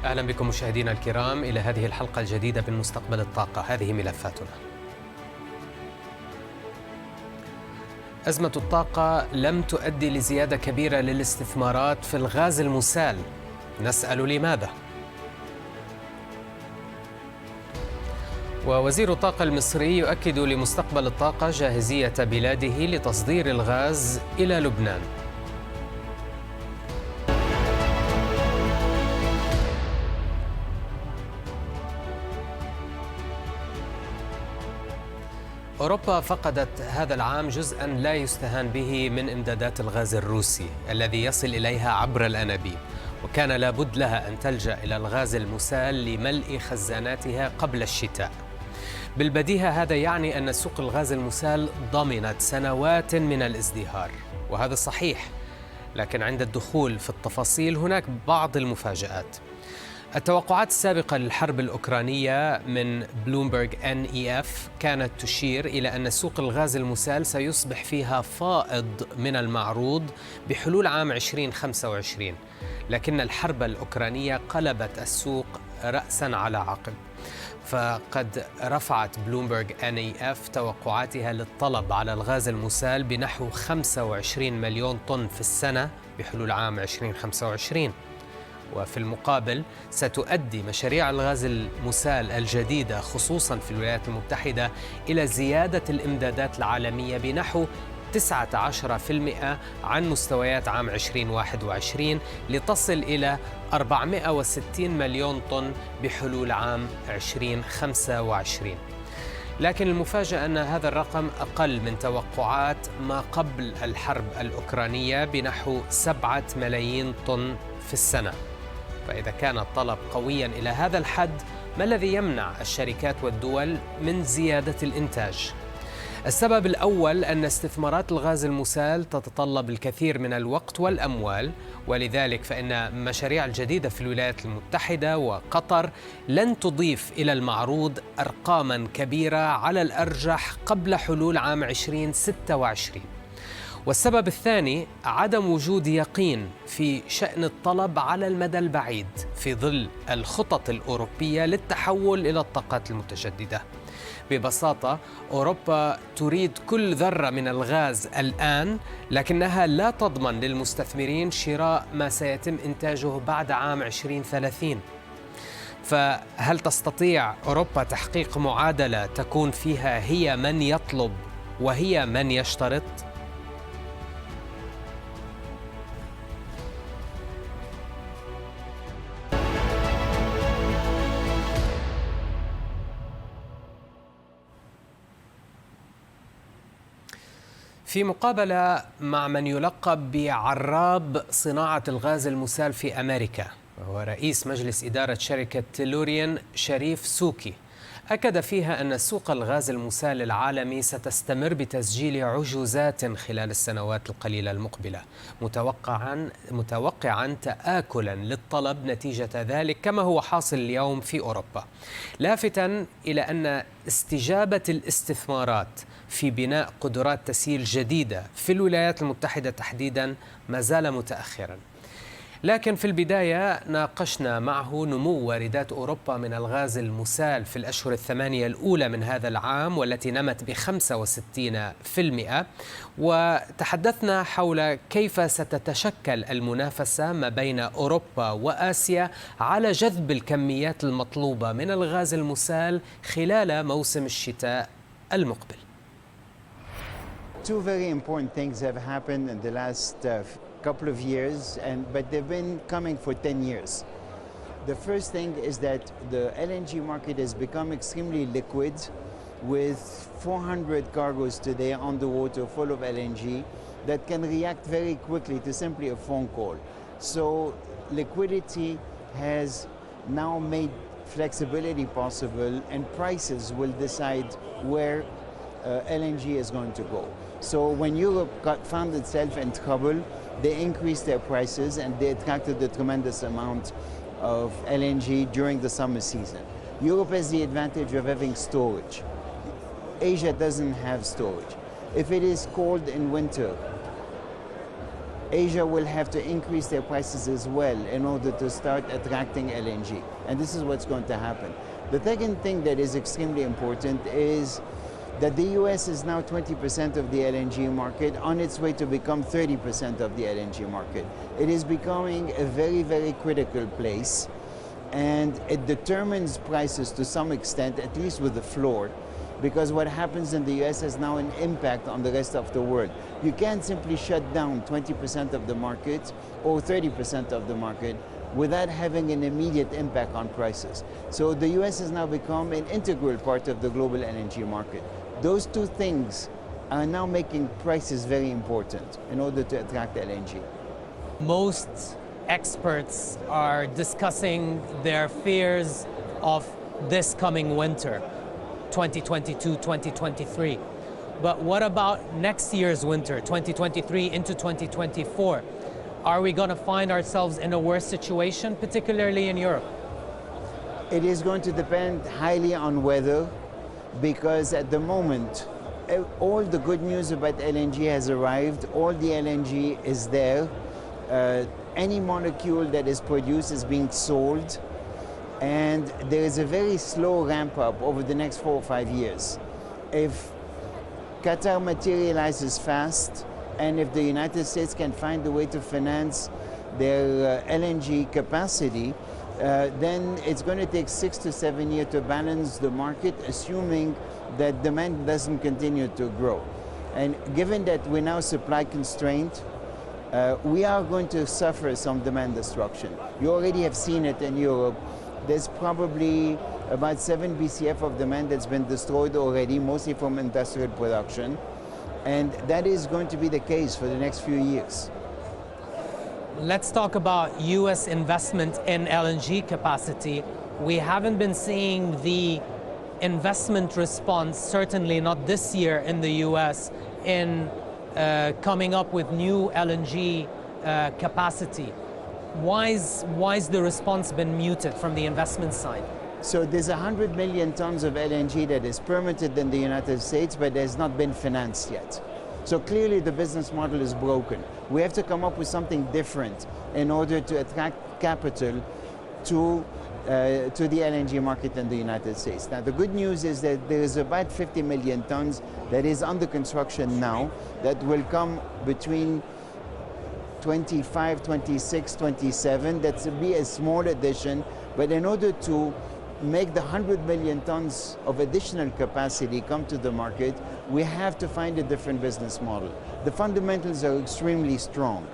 أهلا بكم مشاهدينا الكرام إلى هذه الحلقة الجديدة من مستقبل الطاقة. هذه ملفاتنا. أزمة الطاقة لم تؤدي لزيادة كبيرة للاستثمارات في الغاز المسال. نسأل لماذا؟ ووزير الطاقة المصري يؤكد لمستقبل الطاقة جاهزية بلاده لتصدير الغاز إلى لبنان. أوروبا فقدت هذا العام جزءاً لا يستهان به من إمدادات الغاز الروسي الذي يصل إليها عبر الأنابيب، وكان لابد لها أن تلجأ إلى الغاز المسال لملء خزاناتها قبل الشتاء. بالبديهة هذا يعني أن سوق الغاز المسال ضمنت سنوات من الازدهار، وهذا صحيح، لكن عند الدخول في التفاصيل هناك بعض المفاجآت. التوقعات السابقة للحرب الأوكرانية من بلومبرغ NEF كانت تشير إلى أن سوق الغاز المسال سيصبح فيها فائض من المعروض بحلول عام 2025، لكن الحرب الأوكرانية قلبت السوق رأساً على عقب، فقد رفعت بلومبرغ NEF توقعاتها للطلب على الغاز المسال بنحو 25 مليون طن في السنة بحلول عام 2025. وفي المقابل ستؤدي مشاريع الغاز المسال الجديدة خصوصاً في الولايات المتحدة إلى زيادة الإمدادات العالمية بنحو 19% عن مستويات عام 2021 لتصل إلى 460 مليون طن بحلول عام 2025. لكن المفاجأة أن هذا الرقم أقل من توقعات ما قبل الحرب الأوكرانية بنحو 7 ملايين طن في السنة. فإذا كان الطلب قوياً إلى هذا الحد، ما الذي يمنع الشركات والدول من زيادة الإنتاج؟ السبب الأول أن استثمارات الغاز المسال تتطلب الكثير من الوقت والأموال، ولذلك فإن مشاريع الجديدة في الولايات المتحدة وقطر لن تضيف إلى المعروض أرقاماً كبيرة على الأرجح قبل حلول عام 2026. والسبب الثاني عدم وجود يقين في شأن الطلب على المدى البعيد في ظل الخطط الأوروبية للتحول إلى الطاقات المتجددة. ببساطة أوروبا تريد كل ذرة من الغاز الآن، لكنها لا تضمن للمستثمرين شراء ما سيتم إنتاجه بعد عام 2030. فهل تستطيع أوروبا تحقيق معادلة تكون فيها هي من يطلب وهي من يشترط؟ في مقابلة مع من يلقب بعراب صناعة الغاز المسال في أمريكا، وهو رئيس مجلس إدارة شركة تلوريان شريف سوكي، أكد فيها أن سوق الغاز المسال العالمي ستستمر بتسجيل عجوزات خلال السنوات القليلة المقبلة، متوقعا تآكلا للطلب نتيجة ذلك كما هو حاصل اليوم في أوروبا، لافتا إلى أن استجابة الاستثمارات في بناء قدرات تسييل جديدة في الولايات المتحدة تحديدا ما زال متأخرا. لكن في البداية ناقشنا معه نمو واردات أوروبا من الغاز المسال في الأشهر الثمانية الأولى من هذا العام والتي نمت ب65%، وتحدثنا حول كيف ستتشكل المنافسة ما بين أوروبا وآسيا على جذب الكميات المطلوبة من الغاز المسال خلال موسم الشتاء المقبل. Two very important things have happened in the last couple of years, but they've been coming for 10 years. The first thing is that the LNG market has become extremely liquid, with 400 cargoes today on the water full of LNG that can react very quickly to simply a phone call. So liquidity has now made flexibility possible, and prices will decide where LNG is going to go. So when Europe found itself in trouble, they increased their prices and they attracted a tremendous amount of LNG during the summer season. Europe has the advantage of having storage. Asia doesn't have storage. If it is cold in winter, Asia will have to increase their prices as well in order to start attracting LNG. And this is what's going to happen. The second thing that is extremely important is that the US is now 20% of the LNG market, on its way to become 30% of the LNG market. It is becoming a very, very critical place, and it determines prices to some extent, at least with the floor, because what happens in the US has now an impact on the rest of the world. You can't simply shut down 20% of the market or 30% of the market without having an immediate impact on prices. So the US has now become an integral part of the global LNG market. Those two things are now making prices very important in order to attract LNG. Most experts are discussing their fears of this coming winter, 2022-2023. But what about next year's winter, 2023 into 2024? Are we going to find ourselves in a worse situation, particularly in Europe? It is going to depend highly on weather, because at the moment, all the good news about LNG has arrived, all the LNG is there. Any molecule that is produced is being sold, and there is a very slow ramp up over the next 4 or 5 years. If Qatar materializes fast, and if the United States can find a way to finance their LNG capacity, then it's going to take 6 to 7 years to balance the market, assuming that demand doesn't continue to grow. And given that we're now supply constrained, we are going to suffer some demand destruction. You already have seen it in Europe. There's probably about 7 BCF of demand that's been destroyed already, mostly from industrial production. And that is going to be the case for the next few years. Let's talk about US investment in LNG capacity. We haven't been seeing the investment response, certainly not this year in the US, in coming up with new LNG capacity. Why is the response been muted from the investment side? So there's 100 million tons of LNG that is permitted in the United States, but has not been financed yet. So clearly the business model is broken. We have to come up with something different in order to attract capital to the LNG market in the United States. Now the good news is that there is about 50 million tons that is under construction now that will come between 25, 26, 27. That will be a small addition, but in order to make the 100 million tons of additional capacity come to the market, we have to find a different business model. The fundamentals are extremely strong.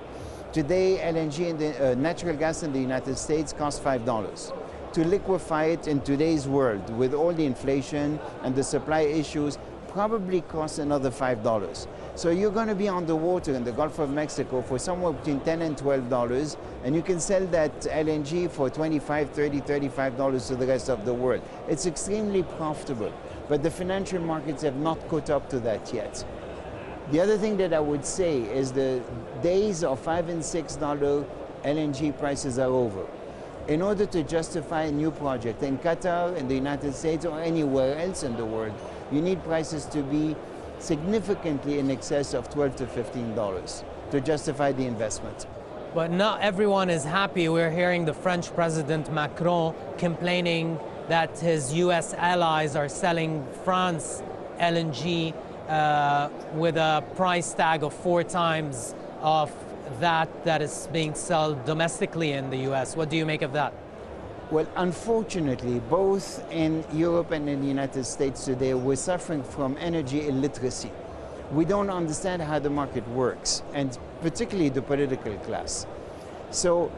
Today, LNG, natural gas in the United States costs $5. To liquefy it in today's world, with all the inflation and the supply issues, probably costs another $5. So you're going to be on the water in the Gulf of Mexico for somewhere between $10 and $12, and you can sell that LNG for $25, $30, $35 to the rest of the world. It's extremely profitable, but the financial markets have not caught up to that yet. The other thing that I would say is the days of $5 and $6 LNG prices are over. In order to justify a new project in Qatar, in the United States, or anywhere else in the world, you need prices to be significantly in excess of $12 to $15 to justify the investment. But not everyone is happy. We're hearing the French President Macron complaining that his US allies are selling France LNG with a price tag of 4 times of that is being sold domestically in the US. What do you make of that? Well, unfortunately, both in Europe and in the United States today, we're suffering from energy illiteracy. We don't understand how the market works, and particularly the political class. So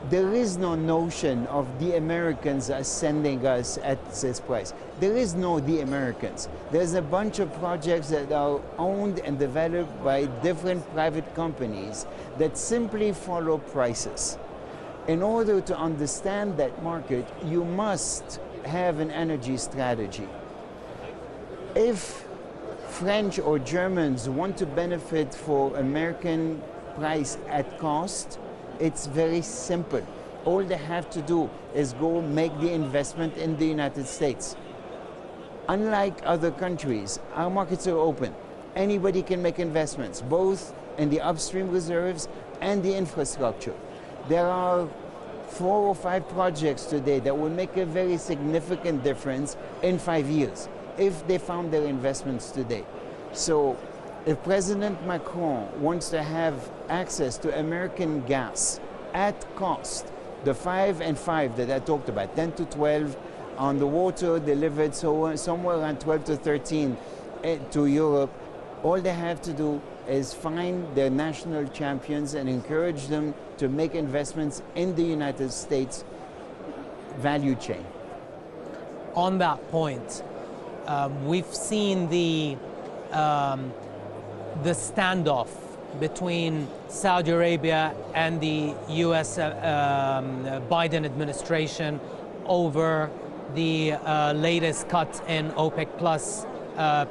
there is no notion of the Americans are sending us at this price. There is no the Americans. There's a bunch of projects that are owned and developed by different private companies that simply follow prices. In order to understand that market, you must have an energy strategy. If French or Germans want to benefit for American price at cost, it's very simple. All they have to do is go make the investment in the United States. Unlike other countries, our markets are open. Anybody can make investments, both in the upstream reserves and the infrastructure. There are 4 or 5 projects today that will make a very significant difference in 5 years if they found their investments today. So if President Macron wants to have access to American gas at cost, the 5 and 5 that I talked about, 10 to 12 on the water delivered, so somewhere around 12 to 13 to Europe, all they have to do is find their national champions and encourage them to make investments in the United States value chain. On that point, we've seen the standoff between Saudi Arabia and the US Biden administration over the latest cut in OPEC Plus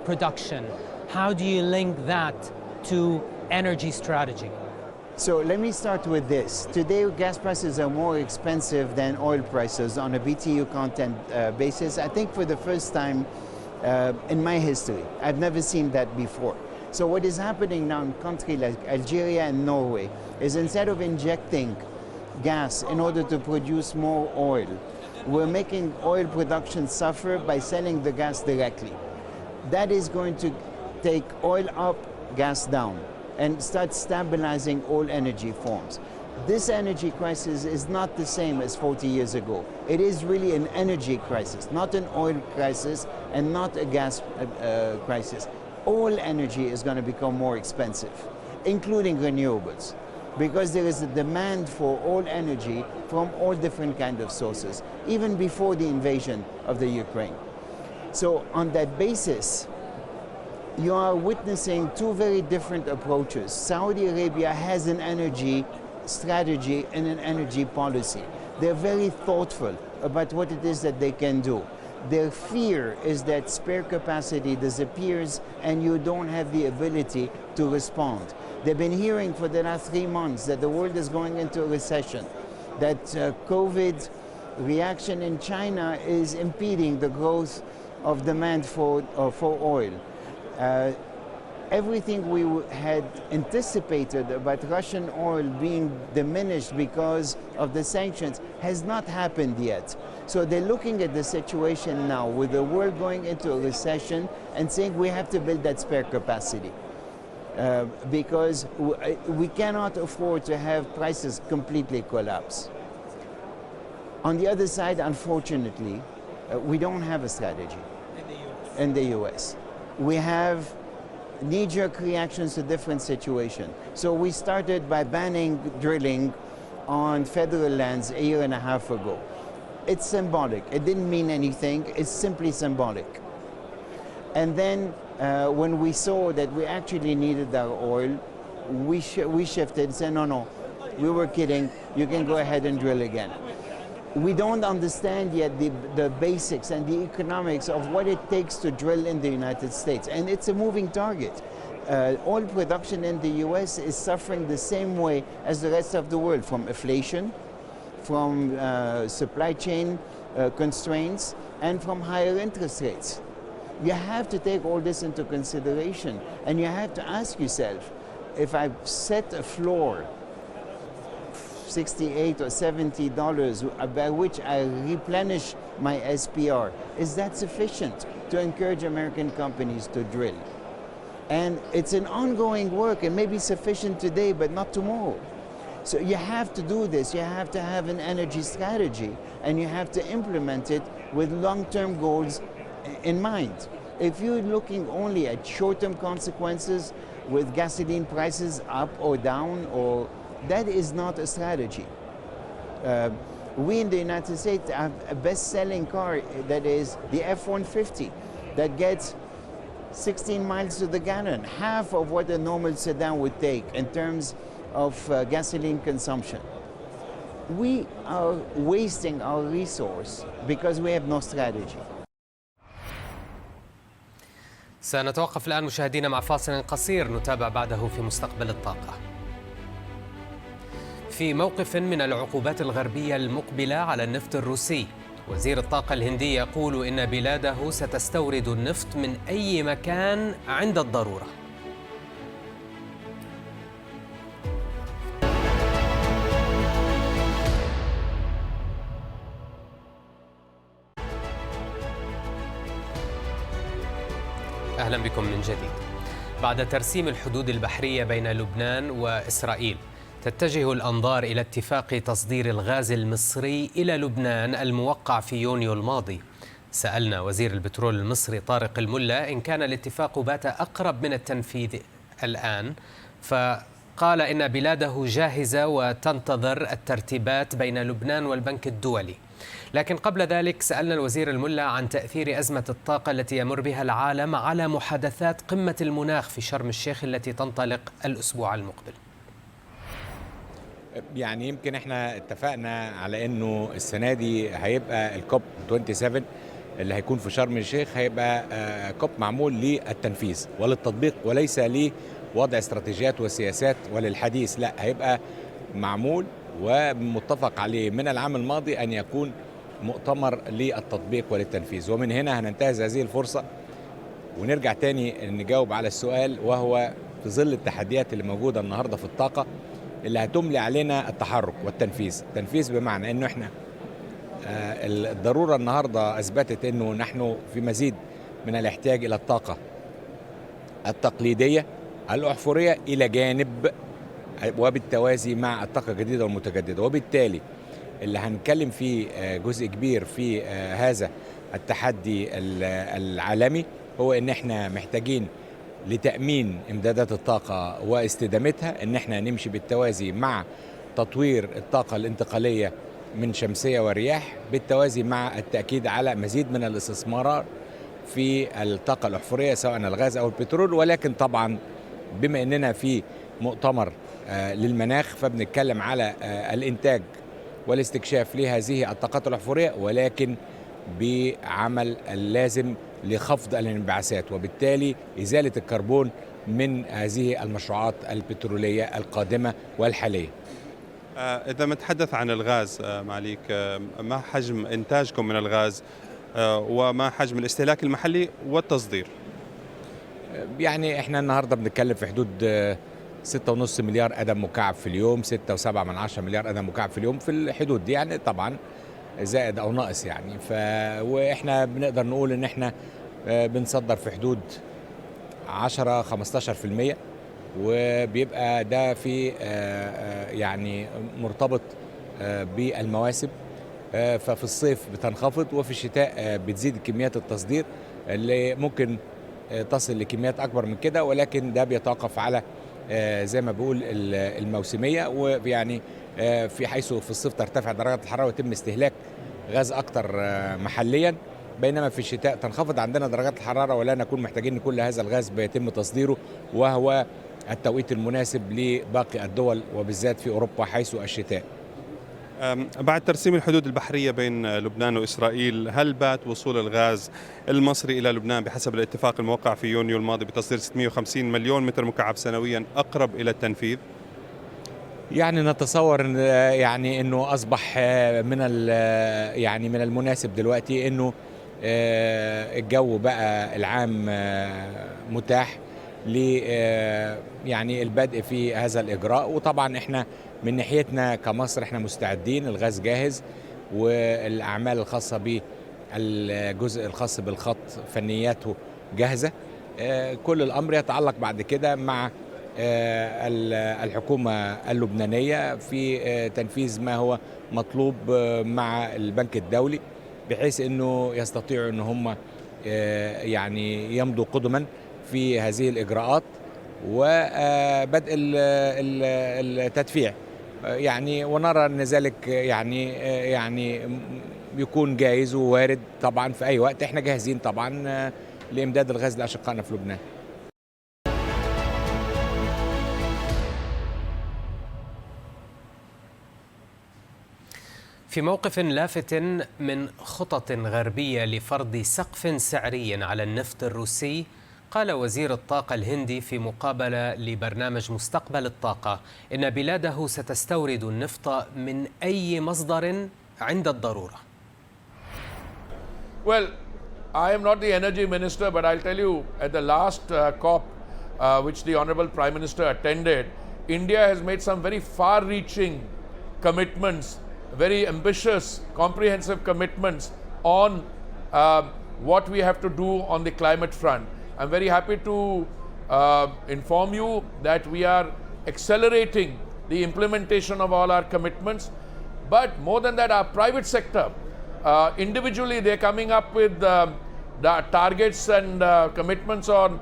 production. How do you link that to energy strategy? So let me start with this. Today, gas prices are more expensive than oil prices on a BTU content basis. I think for the first time in my history, I've never seen that before. So what is happening now in countries like Algeria and Norway is instead of injecting gas in order to produce more oil, we're making oil production suffer by selling the gas directly. That is going to take oil up, gas down, and start stabilizing all energy forms. This energy crisis is not the same as 40 years ago. It is really an energy crisis, not an oil crisis and not a gas crisis. All energy is going to become more expensive, including renewables, because there is a demand for all energy from all different kinds of sources, even before the invasion of the Ukraine. So on that basis, you are witnessing 2 very different approaches. Saudi Arabia has an energy strategy and an energy policy. They're very thoughtful about what it is that they can do. Their fear is that spare capacity disappears and you don't have the ability to respond. They've been hearing for the last 3 months that the world is going into a recession, that COVID reaction in China is impeding the growth of demand for oil. Everything we had anticipated about Russian oil being diminished because of the sanctions has not happened yet. So they're looking at the situation now with the world going into a recession and saying we have to build that spare capacity because we cannot afford to have prices completely collapse. On the other side, unfortunately, we don't have a strategy in the US. We have knee-jerk reactions to different situations. So we started by banning drilling on federal lands a year and a half ago. It's symbolic. It didn't mean anything. It's simply symbolic. And then when we saw that we actually needed our oil, we shifted and said, no, we were kidding. You can go ahead and drill again. We don't understand yet the basics and the economics of what it takes to drill in the United States. And it's a moving target. Oil production in the US is suffering the same way as the rest of the world, from inflation, from supply chain constraints, and from higher interest rates. You have to take all this into consideration, and you have to ask yourself, if I set a floor $68 or $70 by which I replenish my SPR, is that sufficient to encourage American companies to drill? And it's an ongoing work. It may be sufficient today, but not tomorrow. So you have to do this. You have to have an energy strategy, and you have to implement it with long-term goals in mind. If you're looking only at short-term consequences with gasoline prices up or down, or that is not a strategy. We in the United States have a best-selling car that is the F-150 that gets 16 miles to the gallon, half of what a normal sedan would take in terms of gasoline consumption. We are wasting our resource because we have no strategy. سنتوقف الآن مشاهدينا مع فاصل قصير نتابع بعده في مستقبل الطاقة. في موقف من العقوبات الغربية المقبلة على النفط الروسي، وزير الطاقة الهندي يقول إن بلاده ستستورد النفط من أي مكان عند الضرورة. أهلا بكم من جديد. بعد ترسيم الحدود البحرية بين لبنان وإسرائيل، تتجه الأنظار إلى اتفاق تصدير الغاز المصري إلى لبنان الموقع في يونيو الماضي. سألنا وزير البترول المصري طارق الملا إن كان الاتفاق بات أقرب من التنفيذ الآن، فقال إن بلاده جاهزة وتنتظر الترتيبات بين لبنان والبنك الدولي. لكن قبل ذلك سألنا الوزير الملا عن تأثير أزمة الطاقة التي يمر بها العالم على محادثات قمة المناخ في شرم الشيخ التي تنطلق الأسبوع المقبل. يعني يمكن احنا اتفقنا على انه السنة دي هيبقى الكوب 27 اللي هيكون في شرم الشيخ هيبقى كوب معمول للتنفيذ وللتطبيق وليس لوضع استراتيجيات وسياسات وللحديث، لا هيبقى معمول ومتفق عليه من العام الماضي أن يكون مؤتمر للتطبيق وللتنفيذ. ومن هنا هننتهز هذه الفرصة ونرجع تاني نجاوب على السؤال، وهو في ظل التحديات اللي موجودة النهاردة في الطاقة اللي هتملي علينا التحرك والتنفيذ. التنفيذ بمعنى أنه احنا الضرورة النهاردة أثبتت أنه نحن في مزيد من الاحتياج إلى الطاقة التقليدية الأحفورية إلى جانب وبالتوازي مع الطاقة الجديدة والمتجددة. وبالتالي اللي هنتكلم فيه جزء كبير في هذا التحدي العالمي هو ان احنا محتاجين لتأمين امدادات الطاقة واستدامتها، ان احنا نمشي بالتوازي مع تطوير الطاقة الانتقالية من شمسية ورياح، بالتوازي مع التأكيد على مزيد من الاستثمارات في الطاقة الأحفورية سواء الغاز أو البترول. ولكن طبعا بما أننا في مؤتمر للمناخ فبنتكلم على الإنتاج والاستكشاف لهذه الطاقات الأحفورية، ولكن بعمل اللازم لخفض الانبعاثات وبالتالي إزالة الكربون من هذه المشروعات البترولية القادمة والحالية. إذا نتحدث عن الغاز معاليك، ما حجم إنتاجكم من الغاز وما حجم الاستهلاك المحلي والتصدير؟ يعني احنا النهاردة بنتكلم في حدود 6.5 مليار قدم مكعب في اليوم، 6.7 مليار قدم مكعب في اليوم، في الحدود دي يعني طبعا زائد أو ناقص يعني. وإحنا بنقدر نقول إن إحنا بنصدر في حدود 10-15%، وبيبقى ده في يعني مرتبط بالمواسم. ففي الصيف بتنخفض وفي الشتاء بتزيد كميات التصدير اللي ممكن تصل لكميات أكبر من كده، ولكن ده بيتوقف على زي ما بقول الموسمية. ويعني في حيث في الصيف ترتفع درجات الحرارة ويتم استهلاك غاز أكتر محليا، بينما في الشتاء تنخفض عندنا درجات الحرارة ولا نكون محتاجين كل هذا الغاز بيتم تصديره، وهو التوقيت المناسب لباقي الدول وبالذات في أوروبا حيث الشتاء. بعد ترسيم الحدود البحرية بين لبنان وإسرائيل، هل بات وصول الغاز المصري إلى لبنان بحسب الاتفاق الموقع في يونيو الماضي بتصدير 650 مليون متر مكعب سنويا أقرب إلى التنفيذ؟ يعني نتصور يعني انه اصبح يعني من المناسب دلوقتي انه الجو بقى العام متاح ل يعني البدء في هذا الاجراء. وطبعا احنا من ناحيتنا كمصر احنا مستعدين، الغاز جاهز والاعمال الخاصه بالجزء الخاص بالخط فنياته جاهزه. كل الامر يتعلق بعد كده مع الحكومة اللبنانية في تنفيذ ما هو مطلوب مع البنك الدولي، بحيث أنه يستطيعوا أن هم يعني يمضوا قدما في هذه الإجراءات وبدء التدفيع يعني. ونرى أن ذلك يعني يكون جايز ووارد طبعا في أي وقت. احنا جاهزين طبعا لإمداد الغاز لأشقائنا في لبنان. في موقف لافت من خطط غربية لفرض سقف سعري على النفط الروسي، قال وزير الطاقة الهندي في مقابلة لبرنامج مستقبل الطاقة إن بلاده ستستورد النفط من أي مصدر عند الضرورة. Well, I am not the energy minister, but I'll tell you, at the last COP, which the Honorable Prime Minister attended, India has made some very far-reaching commitments, very ambitious, comprehensive commitments on what we have to do on the climate front. I'm very happy to inform you that we are accelerating the implementation of all our commitments. But more than that, our private sector, individually, they're coming up with the targets and commitments on,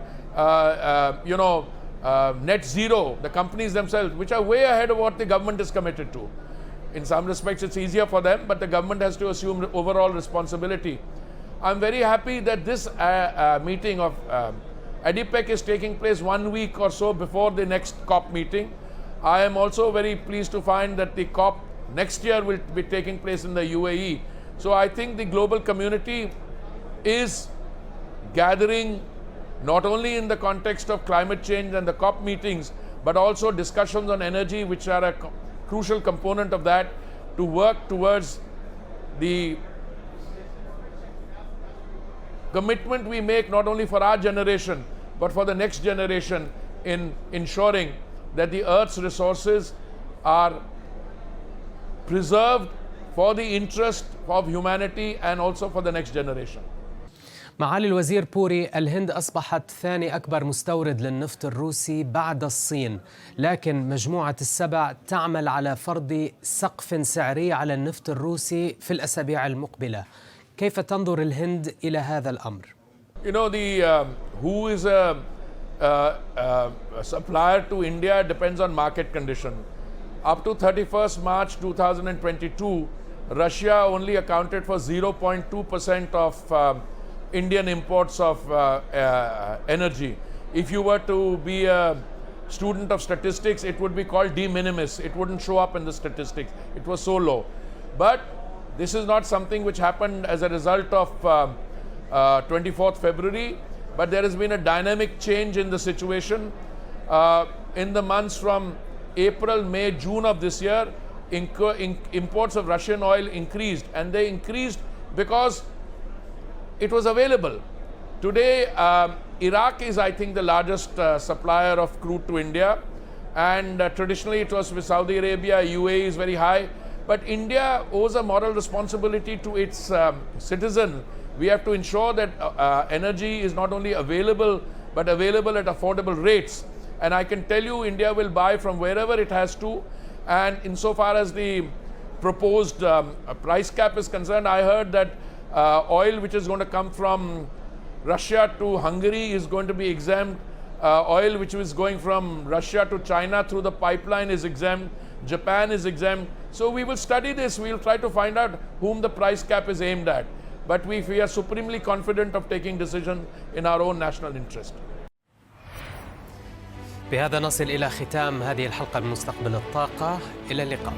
net zero, the companies themselves, which are way ahead of what the government is committed to. In some respects, it's easier for them, but the government has to assume overall responsibility. I'm very happy that this meeting of ADIPEC is taking place 1 week or so before the next COP meeting. I am also very pleased to find that the COP next year will be taking place in the UAE. So I think the global community is gathering not only in the context of climate change and the COP meetings, but also discussions on energy, which are a crucial component of that, to work towards the commitment we make not only for our generation, but for the next generation in ensuring that the Earth's resources are preserved for the interest of humanity and also for the next generation. معالي الوزير بوري، الهند أصبحت ثاني أكبر مستورد للنفط الروسي بعد الصين، لكن مجموعة السبع تعمل على فرض سقف سعري على النفط الروسي في الأسابيع المقبلة. كيف تنظر الهند إلى هذا الأمر؟ You know, who is a supplier to India depends on market condition. Up to 31st March 2022, Russia only accounted for 0.2% of Indian imports of energy. If you were to be a student of statistics, it would be called de minimis. It wouldn't show up in the statistics. It was so low. But this is not something which happened as a result of 24th February, but there has been a dynamic change in the situation. In the months from April, May, June of this year, imports of Russian oil increased, and they increased because it was available. Today, Iraq is, I think, the largest supplier of crude to India, and traditionally it was with Saudi Arabia. UAE is very high, but India owes a moral responsibility to its citizens. We have to ensure that energy is not only available, but available at affordable rates. And I can tell you, India will buy from wherever it has to. And insofar as the proposed price cap is concerned, I heard that oil which is going to come from Russia to Hungary is going to be exempt. Oil which is going from Russia to China through the pipeline is exempt. Japan is exempt. So we will study this. We will try to find out whom the price cap is aimed at. But we are supremely confident of taking decisions in our own national interest. بهذا نصل إلى ختام هذه الحلقة من مستقبل الطاقة. إلى اللقاء.